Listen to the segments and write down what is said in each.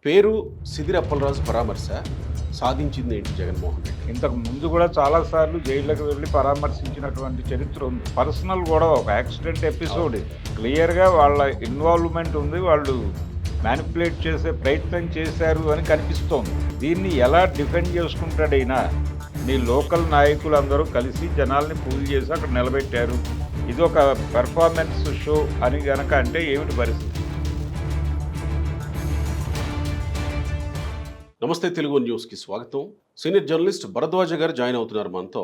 పేరు సిదిరి అప్పలరాజు పరామర్శ సాధించింది ఏంటి జగన్మోహన్ రెడ్డి? ఇంతకు ముందు కూడా చాలాసార్లు జైళ్ళకి వెళ్ళి పరామర్శించినటువంటి చరిత్ర ఉంది. పర్సనల్ కూడా ఒక యాక్సిడెంట్ ఎపిసోడ్ ఇది. క్లియర్గా వాళ్ళ ఇన్వాల్వ్మెంట్ ఉంది, వాళ్ళు మ్యానిపులేట్ చేసే ప్రయత్నం చేశారు అని కనిపిస్తోంది. దీన్ని ఎలా డిఫెండ్ చేసుకుంటాడైనా నీ లోకల్ నాయకులందరూ కలిసి జనాల్ని పూజ చేసి అక్కడ నిలబెట్టారు, ఇది ఒక పెర్ఫార్మెన్స్ షో అని గనక అంటే ఏమిటి పరిస్థితి? నమస్తే తెలుగు న్యూస్కి స్వాగతం. సీనియర్ జర్నలిస్ట్ భరద్వాజ గారు జాయిన్ అవుతున్నారు మనతో.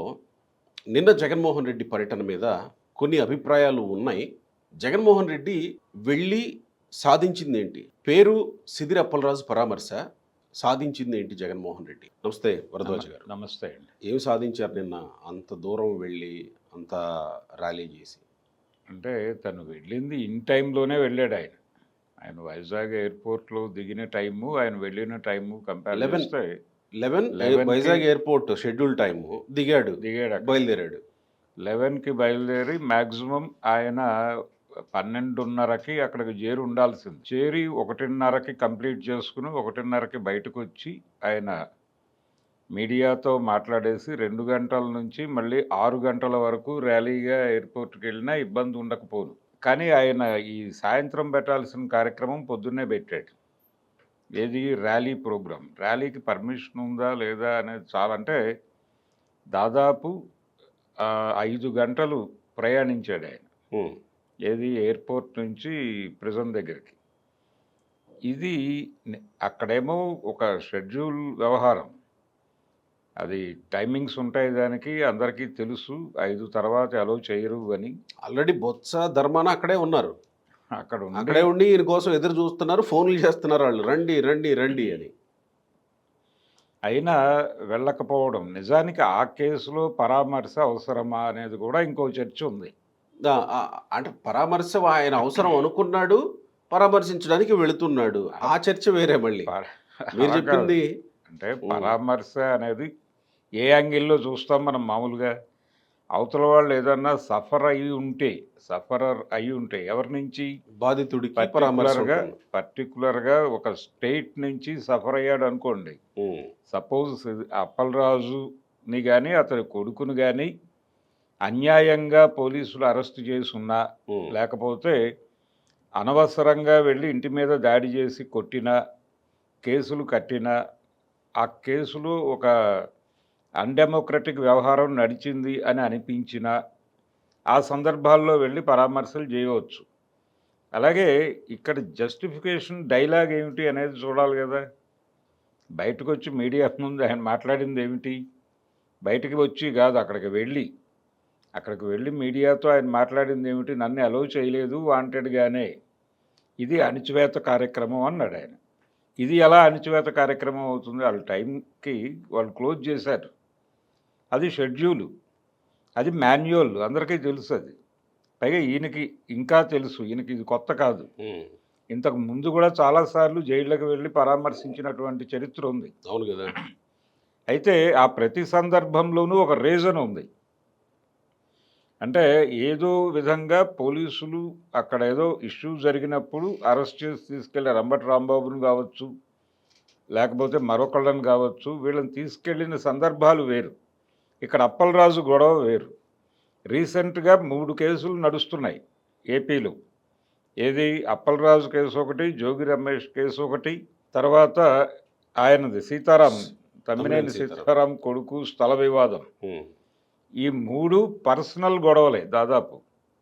నిన్న జగన్మోహన్ రెడ్డి పర్యటన మీద కొన్ని అభిప్రాయాలు ఉన్నాయి. జగన్మోహన్ రెడ్డి వెళ్ళి సాధించింది ఏంటి? పేరు సిదిరి అప్పలరాజు పరామర్శ సాధించింది ఏంటి జగన్మోహన్ రెడ్డి? నమస్తే భరద్వాజ గారు. నమస్తే అండి. ఏం సాధించారు నిన్న అంత దూరం వెళ్ళి అంత ర్యాలీ చేసి? అంటే తను వెళ్ళింది ఇన్ టైంలోనే వెళ్ళాడు ఆయన. ఆయన వైజాగ్ ఎయిర్పోర్ట్లో దిగిన టైము, ఆయన వెళ్ళిన టైము కంపేర్ చేస్తే 11 వైజాగ్ ఎయిర్పోర్ట్ షెడ్యూల్ టైము దిగాడు, బయలుదేరాడు. 11కి బయలుదేరి మ్యాక్సిమం ఆయన 12:30కి అక్కడికి చేరి ఉండాల్సింది. చేరి 1:30కి కంప్లీట్ చేసుకుని 1:30కి బయటకు వచ్చి ఆయన మీడియాతో మాట్లాడేసి 2 గంటల నుంచి మళ్ళీ 6 గంటల వరకు ర్యాలీగా ఎయిర్పోర్ట్కి వెళ్ళినా ఇబ్బంది ఉండకపోను. కానీ ఆయన ఈ సాయంత్రం పెట్టాల్సిన కార్యక్రమం పొద్దున్నే పెట్టాడు. ఏది? Rally programme. ర్యాలీకి పర్మిషన్ ఉందా లేదా అనేది చాలా, అంటే దాదాపు 5 గంటలు ప్రయాణించాడు ఆయన. ఏది? ఎయిర్పోర్ట్ నుంచి ప్రిజన్ దగ్గరికి. ఇది అక్కడేమో ఒక షెడ్యూల్ వ్యవహారం, అది టైమింగ్స్ ఉంటాయి, దానికి అందరికీ తెలుసు. 5 తర్వాత అలో చేయరు అని. ఆల్రెడీ బొత్స ధర్మాన అక్కడే ఉన్నారు, అక్కడే ఉండి ఈయన కోసం ఎదురు చూస్తున్నారు, ఫోన్లు చేస్తున్నారు వాళ్ళు, రండి రండి రండి అని. అయినా వెళ్ళకపోవడం, నిజానికి ఆ కేసులో పరామర్శ అవసరమా అనేది కూడా ఇంకో చర్చ ఉంది. అంటే పరామర్శ ఆయన అవసరం అనుకున్నాడు, పరామర్శించడానికి వెళుతున్నాడు, ఆ చర్చ వేరే. మళ్ళీ మీరు చెప్పింది అంటే పరామర్శ అనేది ఏ యాంగిల్లో చూస్తాం మనం మామూలుగా? అవతల వాళ్ళు ఏదన్నా సఫరర్ అయి ఉంటే ఎవరి నుంచి? బాధితుడికి పర్టికులర్గా ఒక స్టేట్ నుంచి సఫర్ అయ్యాడు అనుకోండి. సపోజ్ అప్పలరాజుని కానీ అతని కొడుకుని కానీ అన్యాయంగా పోలీసులు అరెస్ట్ చేసున్నా, లేకపోతే అనవసరంగా వెళ్ళి ఇంటి మీద దాడి చేసి కొట్టినా, కేసులు కట్టినా, ఆ కేసులో ఒక అన్డెమోక్రటిక్ వ్యవహారం నడిచింది అని అనిపించిన ఆ సందర్భాల్లో వెళ్ళి పరామర్శలు చేయవచ్చు. అలాగే ఇక్కడ జస్టిఫికేషన్ డైలాగ్ ఏమిటి అనేది చూడాలి కదా. బయటకు వచ్చి మీడియా ముందు ఆయన మాట్లాడింది ఏమిటి? బయటికి వచ్చి కాదు, అక్కడికి వెళ్ళి మీడియాతో ఆయన మాట్లాడింది ఏమిటి? నన్ను అలౌ చేయలేదు వాంటెడ్గానే, ఇది అణిచివేత కార్యక్రమం అన్నాడు ఆయన. ఇది ఎలా అణిచివేత కార్యక్రమం అవుతుంది? వాళ్ళ టైంకి వాళ్ళు క్లోజ్ చేశారు. అది షెడ్యూలు, అది మాన్యువల్, అందరికీ తెలుసు అది. పైగా ఈయనకి ఇంకా తెలుసు, ఈయనకి ఇది కొత్త కాదు. ఇంతకు ముందు కూడా చాలాసార్లు జైళ్ళకి వెళ్ళి పరామర్శించినటువంటి చరిత్ర ఉంది. అవును కదా. అయితే ఆ ప్రతి సందర్భంలోనూ ఒక రీజన్ ఉంది. అంటే ఏదో విధంగా పోలీసులు అక్కడ ఏదో ఇష్యూ జరిగినప్పుడు అరెస్ట్ చేసి తీసుకెళ్ళారు. అంబటి రాంబాబుని కావచ్చు, లేకపోతే మరొకళ్ళని కావచ్చు, వీళ్ళని తీసుకెళ్ళిన సందర్భాలు వేరు. ఇక్కడ అప్పలరాజు గొడవ వేరు. రీసెంట్గా 3 కేసులు నడుస్తున్నాయి ఏపీలో. ఏది? అప్పలరాజు కేసు ఒకటి, జోగి రమేష్ కేసు ఒకటి, తర్వాత ఆయనది తమ్మినేని సీతారాం కొడుకు స్థల వివాదం. ఈ 3 పర్సనల్ గొడవలే దాదాపు.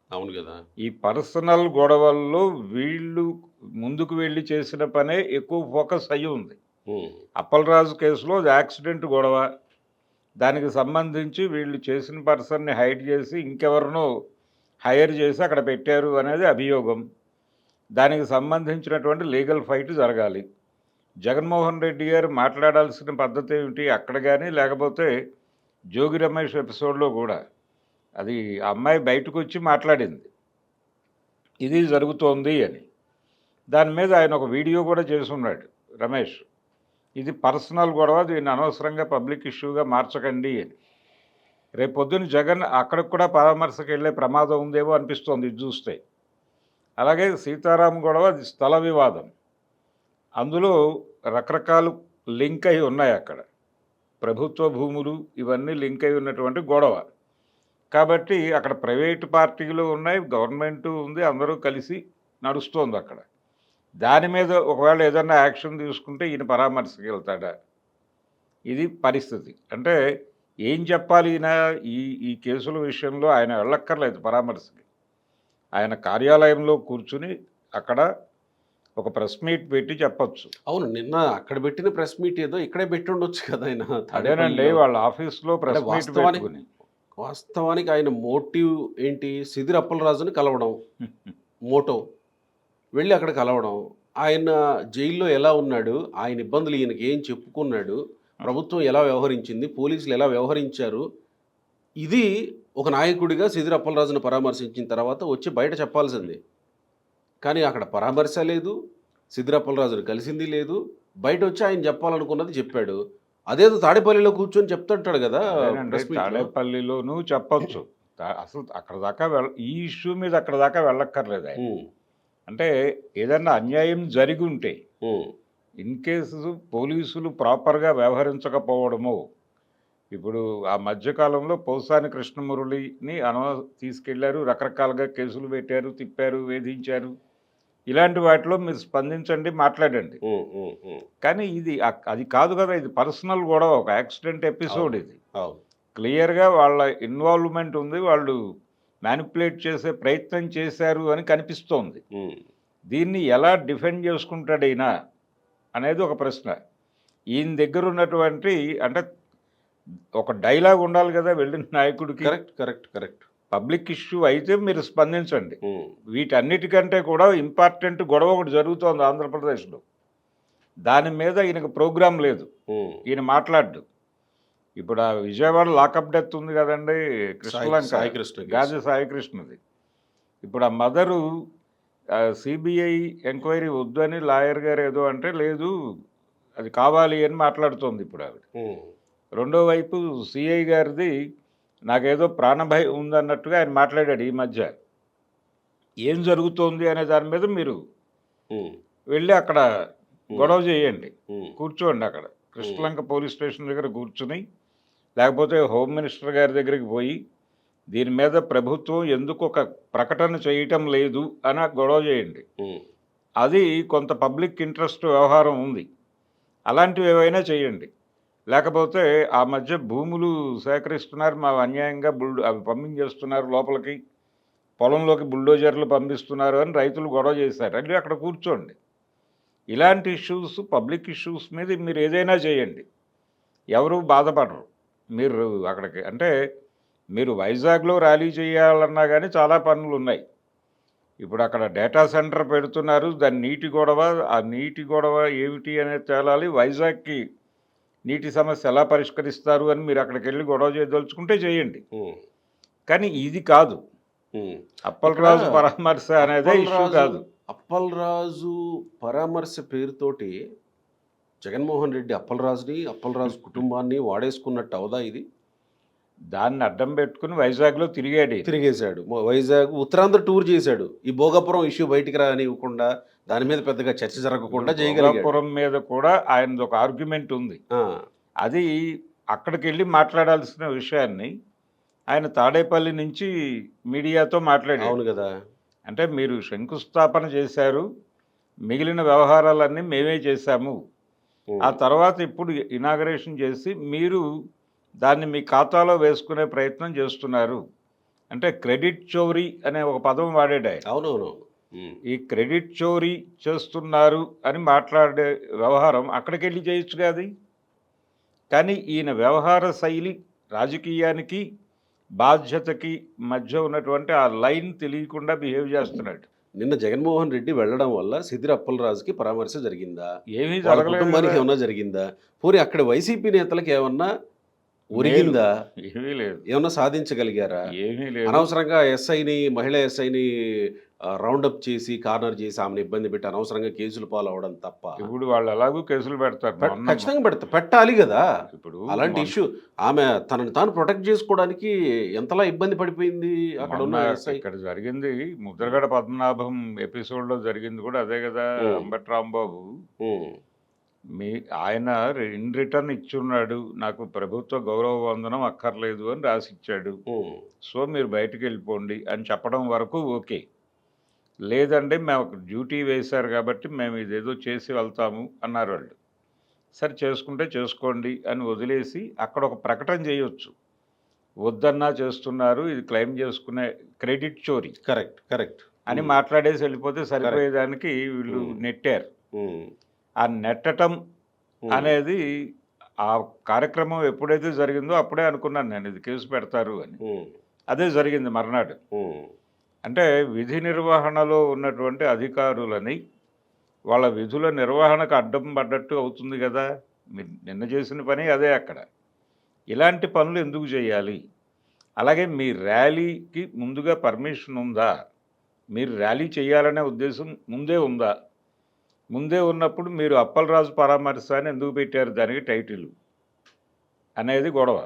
అవును కదా. ఈ పర్సనల్ గొడవల్లో వీళ్ళు ముందుకు వెళ్ళి చేసిన పనే ఎక్కువ ఫోకస్ అయ్యి ఉంది. అప్పలరాజు కేసులో యాక్సిడెంట్ గొడవ, దానికి సంబంధించి వీళ్ళు చేసిన పర్సన్ని హైడ్ చేసి ఇంకెవరినో హైర్ చేసి అక్కడ పెట్టారు అనేది అభియోగం. దానికి సంబంధించినటువంటి లీగల్ ఫైట్ జరగాలి. జగన్మోహన్ రెడ్డి గారు మాట్లాడాల్సిన పద్ధతి ఏమిటి అక్కడ కానీ, లేకపోతే జోగి రమేష్ ఎపిసోడ్లో కూడా అది ఆ అమ్మాయి బయటకు వచ్చి మాట్లాడింది, ఇది జరుగుతోంది అని. దాని మీద ఆయన ఒక వీడియో కూడా చేసున్నాడు రమేష్. ఇది పర్సనల్ గొడవ, దీన్ని అనవసరంగా పబ్లిక్ ఇష్యూగా మార్చకండి అని. రేపొద్దున జగన్ అక్కడికి కూడా పరామర్శకు వెళ్ళే ప్రమాదం ఉందేమో అనిపిస్తోంది ఇది చూస్తే. అలాగే సీతారాం గొడవ, అది స్థల వివాదం. అందులో రకరకాలు లింక్ అయి ఉన్నాయి అక్కడ. ప్రభుత్వ భూములు ఇవన్నీ లింక్ అయి ఉన్నటువంటి గొడవ. కాబట్టి అక్కడ ప్రైవేటు పార్టీలు ఉన్నాయి, గవర్నమెంటు ఉంది, అందరూ కలిసి నడుస్తోంది అక్కడ. దాని మీద ఒకవేళ ఏదన్నా యాక్షన్ తీసుకుంటే ఈయన పరామర్శకి వెళ్తాడా? ఇది పరిస్థితి. అంటే ఏం చెప్పాలి ఈయన ఈ ఈ కేసుల విషయంలో? ఆయన వెళ్ళక్కర్లేదు పరామర్శకి. ఆయన కార్యాలయంలో కూర్చుని అక్కడ ఒక ప్రెస్ మీట్ పెట్టి చెప్పొచ్చు. అవును. నిన్న అక్కడ పెట్టిన ప్రెస్ మీట్ ఏదో ఇక్కడే పెట్టి ఉండొచ్చు కదా ఆయన అదేనండి, తాడేపల్లిలో. వాళ్ళ ఆఫీస్లో అంటే ప్రెస్ మీట్ పెట్టుకుని. వాస్తవానికి ఆయన మోటివ్ ఏంటి? సిదిరి అప్పలరాజుని కలవడం మోటో. వెళ్ళి అక్కడ కలవడం. ఆయన జైల్లో ఎలా ఉన్నాడు? ఆయన ఇబ్బందులు ఈయనకి ఏం చెప్పుకున్నాడు? ప్రభుత్వం ఎలా వ్యవహరించింది? పోలీసులు ఎలా వ్యవహరించారు? ఇది ఒక నాయకుడిగా సిదిరి అప్పలరాజును పరామర్శించిన తర్వాత వచ్చి బయట చెప్పాల్సింది. కానీ అక్కడ పరామర్శ లేదు, సిదిరి అప్పలరాజును కలిసింది లేదు. బయట వచ్చి ఆయన చెప్పాలనుకున్నది చెప్పాడు. అదేదో తాడేపల్లిలో కూర్చొని చెప్తుంటాడు కదా అదేనండి, ప్రెస్ మీట్లో. తాడేపల్లిలోనూ చెప్పొచ్చు. అసలు అక్కడ దాకా ఈ ఇష్యూ మీద అక్కడ దాకా వెళ్ళక్కర్లేదు ఆయన. ఉమ్, అంటే ఏదన్నా అన్యాయం జరిగి ఉంటే, ఉమ్, ఇన్ కేసు పోలీసులు ప్రాపర్గా వ్యవహరించకపోవడము. ఇప్పుడు ఆ మధ్యకాలంలో పోసాని కృష్ణమురళిని తీసుకెళ్లారు, రకరకాలుగా కేసులు పెట్టారు, తిప్పారు, వేధించారు. ఇలాంటి వాటిలో మీరు స్పందించండి, మాట్లాడండి. ఉమ్, ఉమ్, ఉమ్. కానీ ఇది అది కాదు కదా, ఇది పర్సనల్ గొడవ, ఒక యాక్సిడెంట్ ఎపిసోడ్ ఇది. అవును. క్లియర్గా వాళ్ళ ఇన్వాల్వ్మెంట్ ఉంది, వాళ్ళు మ్యానిపులేట్ చేసే ప్రయత్నం చేశారు అని కనిపిస్తోంది. ఉమ్, దీన్ని ఎలా డిఫెండ్ చేసుకుంటాడు ఈయన అనేది ఒక ప్రశ్న. ఈయన దగ్గర ఉన్నటువంటి అంటే ఒక డైలాగ్ ఉండాలి కదా వెళ్ళిన నాయకుడికి. Correct correct correct. Public issue అయితే మీరు స్పందించండి. ఉమ్, వీటన్నిటికంటే కూడా ఇంపార్టెంట్ గొడవ ఒకటి జరుగుతోంది ఆంధ్రప్రదేశ్లో. దాని మీద ఈయనకు ప్రోగ్రాం లేదు, ఉమ్. ఈయన మాట్లాడు. ఇప్పుడు ఆ విజయవాడ లాకప్ డెత్ ఉంది కదండి, కృష్ణలంక, సాయికృష్ణ కేసు. గాజి సాయికృష్ణది. ఇప్పుడు ఆ మదరు సిబిఐ ఎంక్వైరీ వద్దని లాయర్ గారు ఏదో అంటే లేదు అది కావాలి అని మాట్లాడుతోంది ఇప్పుడు ఆవిడ. ఉమ్, రెండో వైపు సిఐ గారిది నాకేదో ప్రాణభయం ఉందన్నట్టుగా ఆయన మాట్లాడాడు ఈ మధ్య. ఏం జరుగుతోంది అనే దాని మీద మీరు ఉమ్, వెళ్ళి అక్కడ గొడవ చేయండి, ఉమ్, కూర్చోండి అక్కడ కృష్ణలంక పోలీస్ స్టేషన్ దగ్గర కూర్చుని, లేకపోతే హోమ్ మినిస్టర్ గారి దగ్గరికి పోయి దీని మీద ప్రభుత్వం ఎందుకు ఒక ప్రకటన చేయటం లేదు అని గొడవ చేయండి. ఉమ్. అది కొంత పబ్లిక్ ఇంట్రెస్ట్ వ్యవహారం ఉంది, అలాంటివి ఏవైనా చేయండి. లేకపోతే ఆ మధ్య భూములు సేకరిస్తున్నారు, మా అన్యాయంగా అవి పంపించేస్తున్నారు లోపలికి, పొలంలోకి బుల్డోజర్లు పంపిస్తున్నారు అని రైతులు గొడవ చేశారు. అంటే అక్కడ కూర్చోండి. ఇలాంటి ఇష్యూస్, పబ్లిక్ ఇష్యూస్ మీద మీరు ఏదైనా చేయండి, ఎవరు బాధపడరు. మీరు అక్కడికి అంటే మీరు వైజాగ్లో ర్యాలీ చేయాలన్నా కానీ చాలా పనులు ఉన్నాయి. ఇప్పుడు అక్కడ డేటా సెంటర్ పెడుతున్నారు, దాని నీటి గొడవ, ఆ నీటి గొడవ ఏమిటి అనేది తేలాలి. వైజాగ్కి నీటి సమస్య ఎలా పరిష్కరిస్తారు అని మీరు అక్కడికి వెళ్ళి గొడవ చేయదలుచుకుంటే చేయండి. ఉమ్, కానీ ఇది కాదు, ఉమ్. అప్పలరాజు పరామర్శ అనేదే ఇష్యూ కాదు. అప్పలరాజు పరామర్శ పేరుతోటి జగన్మోహన్ రెడ్డి అప్పలరాజు కుటుంబాన్ని వాడేసుకున్నట్టు అవదా ఇది? దాన్ని అడ్డం పెట్టుకుని వైజాగ్లో తిరిగాడు ఈయన. తిరిగేశాడు. వైజాగ్ ఉత్తరాంధ్ర టూర్ చేశాడు. ఈ భోగాపురం ఇష్యూ బయటికి రానివ్వకుండా, దాని మీద పెద్దగా చర్చ జరగకుండా చేయగలిగాడు. భోగాపురం మీద కూడా ఆయనది ఒక ఆర్గ్యుమెంట్ ఉంది. ఆ, అది అక్కడికి వెళ్ళి మాట్లాడాల్సిన విషయాన్ని ఆయన తాడేపల్లి నుంచి మీడియాతో మాట్లాడాడు. అవును కదా. అంటే మీరు శంకుస్థాపన చేశారు, మిగిలిన వ్యవహారాలన్నీ మేమే చేశాము, ఉమ్, ఆ తర్వాత ఇప్పుడు ఇనాగరేషన్ చేసి మీరు దాన్ని మీ ఖాతాలో వేసుకునే ప్రయత్నం చేస్తున్నారు. అంటే క్రెడిట్ చోరీ అనే ఒక పదం వాడాడు ఆయన. అవునవును. ఉమ్, ఈ క్రెడిట్ చోరీ చేస్తున్నారు అని మాట్లాడే వ్యవహారం అక్కడికి వెళ్ళి చేయొచ్చు కాదు. కానీ ఈయన వ్యవహార శైలి రాజకీయానికి బాధ్యతకి మధ్య ఉన్నటువంటి ఆ లైన్ తెలియకుండా బిహేవ్ చేస్తున్నాడు. నిన్న జగన్మోహన్ రెడ్డి వెళ్ళడం వల్ల సిదిరి అప్పలరాజుకి పరామర్శ జరిగిందా? ఏమీ వాళ్ళ జరగలేదు కుటుంబానికి కదా. ఏమన్నా జరిగిందా? పోనీ అక్కడ వైసీపీ నేతలకు ఏమన్నా ఒరిగిందా? ఏమీ లేదు, ఏమన్నా సాధించగలిగారా? ఏమీ లేదు. అనవసరంగా మహిళా ఎస్ఐని రౌండప్ చేసి కార్నర్ చేసి ఆమెను ఇబ్బంది పెట్టి అనవసరంగా కేసులు పాలవడం తప్ప ఇప్పుడు వాళ్ళు ఎలాగూ కేసులు పెడతారు. ఖచ్చితంగా పెట్టాలి కదా. ఇప్పుడు అలాంటి ఇష్యూ ఆమె తనని తాను ప్రొటెక్ట్ చేసుకోవడానికి ఎంతలా ఇబ్బంది పడిపోయింది అక్కడ ఉన్న ఎస్ఐ. ఇక్కడ జరిగింది ముద్రగడ పద్మనాభం ఎపిసోడ్లో జరిగింది కూడా అదే కదా. అంబటి రాంబాబు ఆయన ఇన్ రిటర్న్ ఇచ్చున్నాడు, నాకు ప్రభుత్వ గౌరవ వందనం అక్కర్లేదు అని రాసిచ్చాడు, సో మీరు బయటికి వెళ్ళిపోండి అని చెప్పడం వరకు ఓకే. లేదండి మేము డ్యూటీ వేశారు కాబట్టి మేము ఇదేదో చేసి వెళ్తాము అన్నారు వాళ్ళు. సరే చేసుకుంటే చేసుకోండి అని వదిలేసి అక్కడ ఒక ప్రకటన చేయొచ్చు, వద్దన్నా చేస్తున్నారు ఇది క్లెయిమ్ చేసుకునే క్రెడిట్ చోరీ కరెక్ట్ అని మాట్లాడేసి వెళ్ళిపోతే సరిపోయేదానికి వీళ్ళు నెట్టారు. ఆ నెట్టడం అనేది ఆ కార్యక్రమం ఎప్పుడైతే జరిగిందో అప్పుడే అనుకున్నాను నేను ఇది కేసు పెడతారు అని. అదే జరిగింది మర్నాడు. అంటే విధి నిర్వహణలో ఉన్నటువంటి అధికారులని వాళ్ళ విధుల నిర్వహణకు అడ్డం పడ్డట్టు అవుతుంది కదా. మీరు నిన్న చేసిన పని అదే. అక్కడ ఇలాంటి పనులు ఎందుకు చేయాలి? అలాగే మీ ర్యాలీకి ముందుగా పర్మిషన్ ఉందా? మీరు ర్యాలీ చేయాలనే ఉద్దేశం ముందే ఉందా? ముందే ఉన్నప్పుడు మీరు అప్పలరాజు పరామర్శ అని ఎందుకు పెట్టారు దానికి టైటిల్ అనేది గొడవ.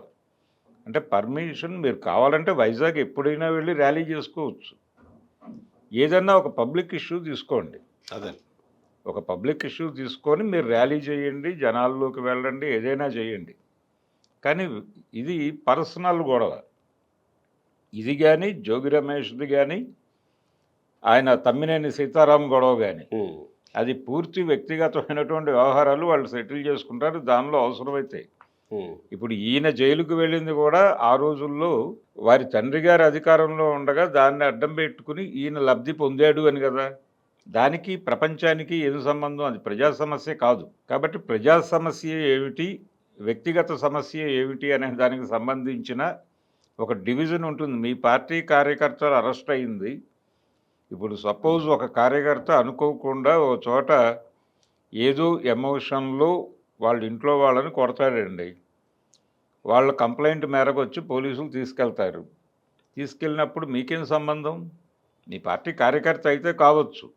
అంటే పర్మిషన్ మీరు కావాలంటే వైజాగ్ ఎప్పుడైనా వెళ్ళి ర్యాలీ చేసుకోవచ్చు. ఏదన్నా ఒక పబ్లిక్ ఇష్యూ తీసుకోండి, అదే ఒక పబ్లిక్ ఇష్యూ తీసుకొని మీరు ర్యాలీ చేయండి, జనాల్లోకి వెళ్ళండి, ఏదైనా చేయండి. కానీ ఇది పర్సనల్ గొడవ. ఇది కానీ జోగి రమేష్ది కానీ ఆయన తమ్మినేని సీతారాం గొడవ కానీ అది పూర్తి వ్యక్తిగతమైనటువంటి వ్యవహారాలు. వాళ్ళు సెటిల్ చేసుకుంటారు దానిలో అవసరమైతే. ఇప్పుడు ఈయన జైలుకు వెళ్ళింది కూడా ఆ రోజుల్లో వారి తండ్రి గారి అధికారంలో ఉండగా దాన్ని అడ్డం పెట్టుకుని ఈయన లబ్ధి పొందాడు అని కదా. దానికి ప్రపంచానికి ఏం సంబంధం? అది ప్రజా సమస్య కాదు. కాబట్టి ప్రజా సమస్య ఏమిటి, వ్యక్తిగత సమస్య ఏమిటి అనే దానికి సంబంధించిన ఒక డివిజన్ ఉంటుంది. మీ పార్టీ కార్యకర్తలు అరెస్ట్ అయింది. ఇప్పుడు సపోజ్ ఒక కార్యకర్త అనుకోకుండా ఓ చోట ఏదో ఎమోషన్లో వాళ్ళ ఇంట్లో వాళ్ళని కొడతాడండి. వాళ్ళ కంప్లైంట్ మేరకు వచ్చి పోలీసులు తీసుకెళ్తారు. తీసుకెళ్ళినప్పుడు మీకేం సంబంధం? మీ పార్టీ కార్యకర్త అయితే కావచ్చు,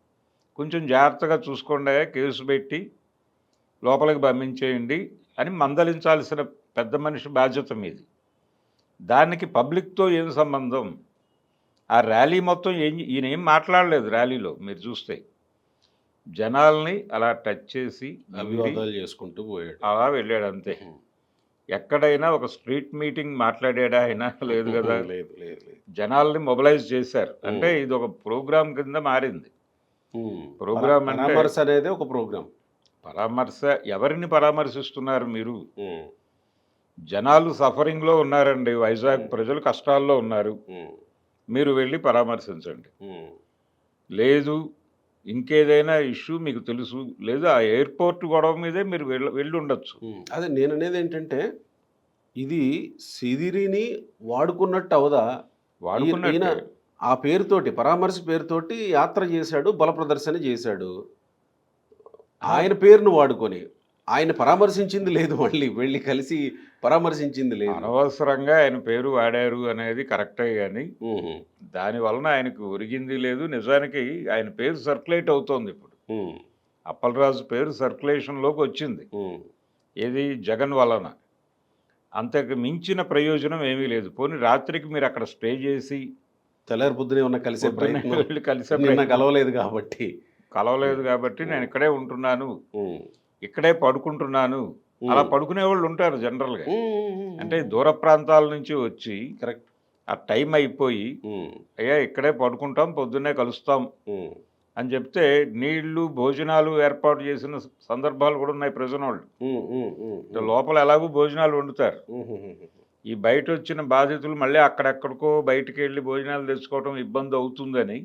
కొంచెం జాగ్రత్తగా చూసుకోండి, కేసు పెట్టి లోపలికి పంపించేయండి అని మందలించాల్సిన పెద్ద మనిషి బాధ్యత మీది. దానికి పబ్లిక్తో ఏం సంబంధం? ఆ ర్యాలీ మొత్తం ఈయన ఏం మాట్లాడలేదు ర్యాలీలో. మీరు చూస్తే జనాల్ని అలా టచ్ చేసి అభివాదాలు చేసుకుంటూ పోయాడు, అలా వెళ్ళాడు అంతే. ఎక్కడైనా ఒక స్ట్రీట్ మీటింగ్ మాట్లాడాడా ఆయన? లేదు కదా. జనాల్ని మొబిలైజ్ చేశారు. అంటే ఇది ఒక ప్రోగ్రామ్ కింద మారింది. ప్రోగ్రామ్ అంటే అనేది ఒక ప్రోగ్రామ్. పరామర్శ ఎవరిని పరామర్శిస్తున్నారు మీరు? జనాలు సఫరింగ్లో ఉన్నారండి, వైజాగ్ ప్రజలు కష్టాల్లో ఉన్నారు, మీరు వెళ్ళి పరామర్శించండి. లేదు ఇంకేదైనా ఇష్యూ మీకు తెలుసు, లేదా ఆ ఎయిర్పోర్ట్ గొడవ మీదే మీరు వెళ్ళి ఉండొచ్చు. అదే నేను అనేది ఏంటంటే ఇది సిదిరిని వాడుకున్నట్టు అవదా? వాడుకున్న ఆ పేరుతోటి పరామర్శ పేరుతోటి యాత్ర చేశాడు, బల ప్రదర్శన చేశాడు. ఆయన పేరును వాడుకొని ఆయన పరామర్శించింది లేదు, మళ్ళీ వెళ్ళి కలిసి పరామర్శించింది లేదు. అనవసరంగా ఆయన పేరు వాడారు అనేది కరెక్టే, కానీ దాని వలన ఆయనకు ఒరిగింది లేదు. నిజానికి ఆయన పేరు సర్క్యులేట్ అవుతోంది ఇప్పుడు. అప్పలరాజు పేరు సర్క్యులేషన్లోకి వచ్చింది. ఏది జగన్ వలన. అంతకు మించిన ప్రయోజనం ఏమీ లేదు. పోనీ రాత్రికి మీరు అక్కడ స్టే చేసి తెల్లారి పొద్దునే ఉన్న కలిసే కలవలేదు కాబట్టి నేను ఇక్కడే ఉంటున్నాను, ఇక్కడే పడుకుంటున్నాను, అలా పడుకునే వాళ్ళు ఉంటారు జనరల్గా. అంటే దూర ప్రాంతాల నుంచి వచ్చి కరెక్ట్ ఆ టైం అయిపోయి అయ్యా ఇక్కడే పడుకుంటాం, పొద్దున్నే కలుస్తాం అని చెప్తే నీళ్లు భోజనాలు ఏర్పాటు చేసిన సందర్భాలు కూడా ఉన్నాయి ప్రజల వాళ్ళు. లోపల ఎలాగూ భోజనాలు వండుతారు. ఈ బయట వచ్చిన బాధితులు మళ్ళీ అక్కడెక్కడికో బయటికి వెళ్ళి భోజనాలు తెచ్చుకోవడం ఇబ్బంది అవుతుందని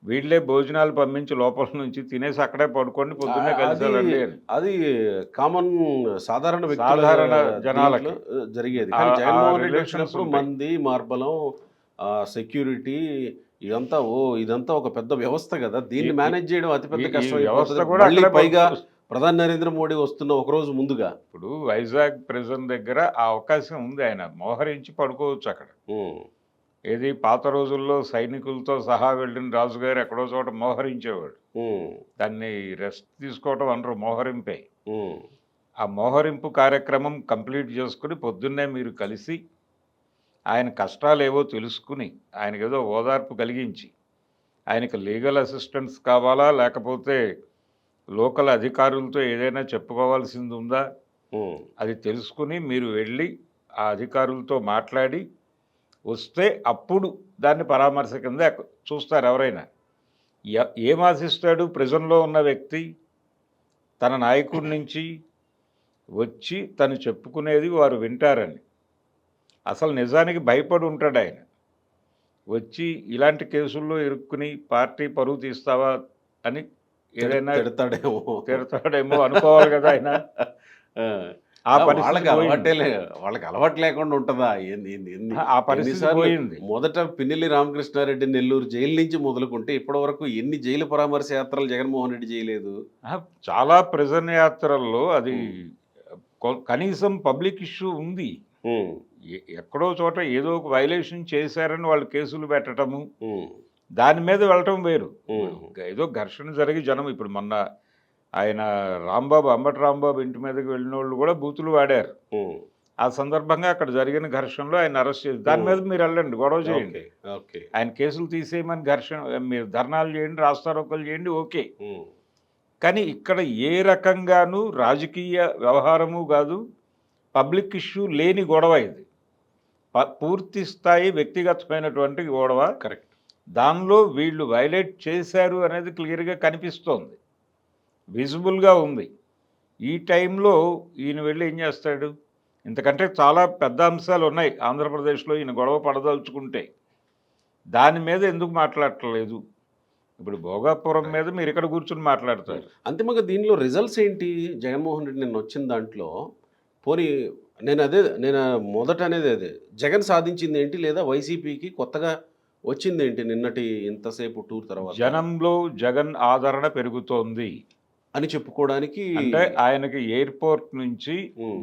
వీళ్ళే భోజనాలు పంపించి లోపల నుంచి తినేసి అక్కడే పడుకోండి, పొద్దున్నే కలిసాలండి అని. అది కామన్ సాధారణ జనాలకి జరిగేది. జగన్మోహన్ రెడ్డి వచ్చినప్పుడు మంది మార్బలం సెక్యూరిటీ ఇదంతా ఒక పెద్ద వ్యవస్థ కదా. దీన్ని మేనేజ్ చేయడం అతిపెద్ద కష్టం. వ్యవస్థ కూడా పైగా ప్రధాని నరేంద్ర మోడీ వస్తున్న ఒక రోజు ముందుగా ఇప్పుడు వైజాగ్ ప్రిజన్ దగ్గర ఆ అవకాశం ఉంది, ఆయన మోహరించి పడుకోవచ్చు అక్కడ. ఏది పాత రోజుల్లో సైనికులతో సహా వెళ్ళిన రాజుగారు ఎక్కడో చోట మోహరించేవాడు. దాన్ని రెస్ట్ తీసుకోవటం అనరు, మోహరింపే. ఆ మోహరింపు కార్యక్రమం కంప్లీట్ చేసుకుని పొద్దున్నే మీరు కలిసి ఆయన కష్టాలు ఏవో తెలుసుకుని ఆయనకి ఏదో ఓదార్పు కలిగించి, ఆయనకి లీగల్ అసిస్టెన్స్ కావాలా, లేకపోతే లోకల్ అధికారులతో ఏదైనా చెప్పుకోవాల్సింది ఉందా, అది తెలుసుకుని మీరు వెళ్ళి ఆ అధికారులతో మాట్లాడి వస్తే అప్పుడు దాన్ని పరామర్శ కింద చూస్తారు ఎవరైనా. ఏం ఆశిస్తాడు ప్రిజన్లో ఉన్న వ్యక్తి? తన నాయకుడి నుంచి వచ్చి తను చెప్పుకునేది వారు వింటారని. అసలు నిజానికి భయపడి ఉంటాడు ఆయన. వచ్చి ఇలాంటి కేసుల్లో ఇరుక్కుని పార్టీ పరువు తీస్తావా అని ఏదైనా తిడతాడేమో అనుకోవాలి కదా ఆయన. ఆ వాళ్ళకి అలవాటు లేకుండా ఉంటుందా? ఆ పరిస్థితి పోయింది. మొదట పిన్నెల్లి రామకృష్ణారెడ్డి నెల్లూరు జైలు నుంచి మొదలుకుంటే ఇప్పటి వరకు ఎన్ని జైలు పరామర్శ యాత్రలు జగన్మోహన్ రెడ్డి చేయలేదు? చాలా ప్రిజన్ యాత్రల్లో అది కనీసం పబ్లిక్ ఇష్యూ ఉంది. ఎక్కడో చోట ఏదో ఒక వైలేషన్ చేశారని వాళ్ళు కేసులు పెట్టడము, దాని మీద వెళ్ళటం వేరు. ఏదో ఘర్షణ జరిగి జనం, ఇప్పుడు మొన్న ఆయన రాంబాబు, అంబటి రాంబాబు ఇంటి మీదకి వెళ్ళిన వాళ్ళు కూడా బూతులు వాడారు. ఆ సందర్భంగా అక్కడ జరిగిన ఘర్షణలో ఆయన అరెస్ట్ చేసి దాని మీద మీరు వెళ్ళండి, గొడవ చేయండి, ఆయన కేసులు తీసేయమని ఘర్షణ, మీరు ధర్నాలు చేయండి, రాస్తారోకలు చేయండి, ఓకే. కానీ ఇక్కడ ఏ రకంగానూ రాజకీయ వ్యవహారము కాదు, పబ్లిక్ ఇష్యూ లేని గొడవ ఇది. పూర్తి స్థాయి వ్యక్తిగతమైనటువంటి గొడవ. కరెక్ట్. దానిలో వీళ్ళు వైలేట్ చేశారు అనేది క్లియర్గా కనిపిస్తోంది, విజిబుల్గా ఉంది. ఈ టైంలో ఈయన వెళ్ళి ఏం చేస్తాడు? ఇంతకంటే చాలా పెద్ద అంశాలు ఉన్నాయి ఆంధ్రప్రదేశ్లో ఈయన గొడవ పడదలుచుకుంటే. దాని మీద ఎందుకు మాట్లాడట్లేదు? ఇప్పుడు భోగాపురం మీద మీరు ఇక్కడ కూర్చుని మాట్లాడతారు. అంతిమంగా దీనిలో రిజల్ట్స్ ఏంటి? జగన్మోహన్ రెడ్డి నిన్న వచ్చిన దాంట్లో పోనీ నేను మొదట అనేది అదే, జగన్ సాధించింది ఏంటి, లేదా వైసీపీకి కొత్తగా వచ్చింది ఏంటి నిన్నటి ఇంతసేపు టూర్ తర్వాత? జనంలో జగన్ ఆదరణ పెరుగుతోంది అని చెప్పుకోవడానికి. అంటే ఆయనకి ఎయిర్పోర్ట్ నుంచి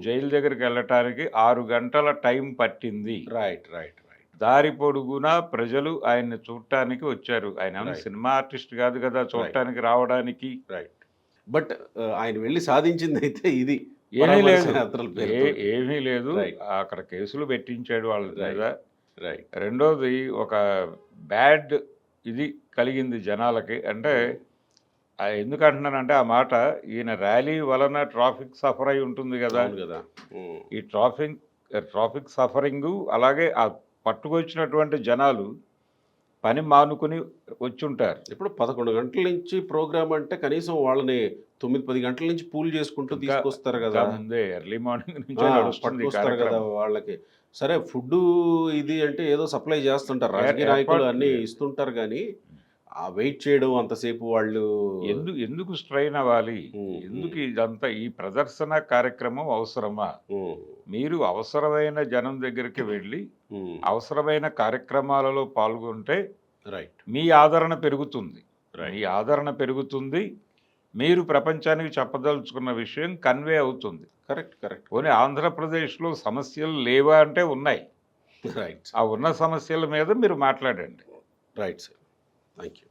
జైలు దగ్గరికి వెళ్ళటానికి 6 గంటల టైం పట్టింది. Right right right. దారి పొడుగునా ప్రజలు ఆయన్ని చూడటానికి వచ్చారు. ఆయన సినిమా ఆర్టిస్ట్ కాదు కదా చూడటానికి రావడానికి. రైట్. బట్ ఆయన వెళ్ళి సాధించింది అయితే ఇది ఏమీ లేదు, ఏమీ లేదు. అక్కడ కేసులు పెట్టించాడు వాళ్ళ మీద. రెండోది ఒక బ్యాడ్ ఇది కలిగింది జనాలకి. అంటే ఎందుకు అంటున్నానంటే ఆ మాట, ఈయన ర్యాలీ వలన ట్రాఫిక్ సఫర్ అయి ఉంటుంది కదా. ఈ ట్రాఫిక్ సఫరింగు, అలాగే ఆ పట్టుకొచ్చినటువంటి జనాలు పని మానుకుని వచ్చుంటారు. ఇప్పుడు 11 గంటల నుంచి ప్రోగ్రామ్ అంటే కనీసం వాళ్ళని 9-10 గంటల నుంచి పూల్ చేసుకుంటూ తీసుకొస్తారు కదా. ముందే ఎర్లీ మార్నింగ్ నుంచి పట్టుకొస్తారు కదా వాళ్ళకి. సరే ఫుడ్ ఇది అంటే ఏదో సప్లై చేస్తుంటారు, రాజకీయ నాయకులు అన్నీ ఇస్తుంటారు, కానీ ఆ వెయిట్ చేయడం అంతసేపు వాళ్ళు ఎందుకు స్ట్రైన్ అవ్వాలి? ఎందుకు ఇదంతా ఈ ప్రదర్శన కార్యక్రమం అవసరమా? మీరు అవసరమైన జనం దగ్గరికి వెళ్ళి అవసరమైన కార్యక్రమాలలో పాల్గొంటే మీ ఆదరణ పెరుగుతుంది. మీ ఆదరణ పెరుగుతుంది, మీరు ప్రపంచానికి చెప్పదలుచుకున్న విషయం కన్వే అవుతుంది. Correct correct. పోనీ ఆంధ్రప్రదేశ్లో సమస్యలు లేవా అంటే ఉన్నాయి. రైట్. ఆ ఉన్న సమస్యల మీద మీరు మాట్లాడండి. Right sir, thank you.